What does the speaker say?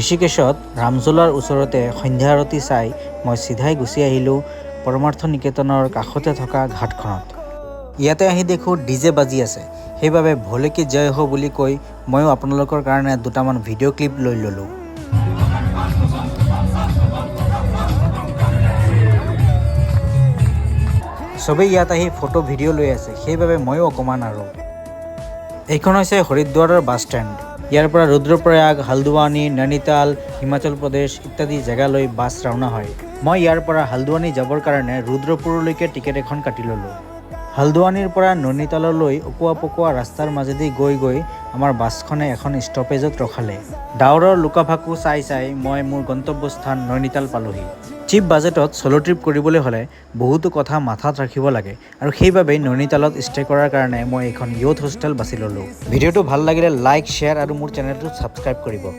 ঋষিকেশত ৰামঝোলাৰ ওচৰতে সন্ধ্যা আৰতি চাই মই চিধাই গুচি আহিলোঁ পৰমাৰ্থ নিকেতনৰ কাষতে থকা ঘাটখনত। ইয়াতে আহি দেখোঁ ডিজে বাজি আছে, সেইবাবে ভোলে কি জয় হো বুলি কৈ ময়ো আপোনালোকৰ কাৰণে দুটামান ভিডিঅ' ক্লিপ লৈ ল'লোঁ। চবেই ইয়াত আহি ফটো ভিডিঅ' লৈ আছে, সেইবাবে ময়ো অকণমান আৰু। এইখন হৈছে হৰিদ্বাৰৰ বাছ ষ্টেণ্ড। ইয়াৰ পৰা ৰুদ্ৰপ্ৰয়াগ, হালদৱানী, নৈনিতাল, হিমাচল প্ৰদেশ ইত্যাদি জেগালৈ বাছ ৰাওনা হয়। মই ইয়াৰ পৰা হালদৱানী যাবৰ কাৰণে ৰুদ্ৰপুৰলৈকে টিকেট এখন কাটি ল'লোঁ। হালদৱানীৰ পৰা নৈনিতাললৈ অকোৱা পকোৱা ৰাস্তাৰ মাজেদি গৈ গৈ আমাৰ বাছখনে এখন ষ্টপেজত ৰখালে। ডাৱৰৰ লুকা-ভাকু চাই চাই মই মোৰ গন্তব্যস্থান নৈনিতাল পালোহি। চিপ বাজেটত চ'ল' ট্ৰিপ কৰিবলৈ হ'লে বহুতো কথা মাথাত ৰাখিব লাগে আৰু সেইবাবেই নৈনিতালত ষ্টে' কৰাৰ কাৰণে মই এইখন য়ুথ হোষ্টেল বাছি ল'লোঁ। ভিডিঅ'টো ভাল লাগিলে লাইক, শ্বেয়াৰ আৰু মোৰ চেনেলটো ছাবস্ক্ৰাইব কৰিব।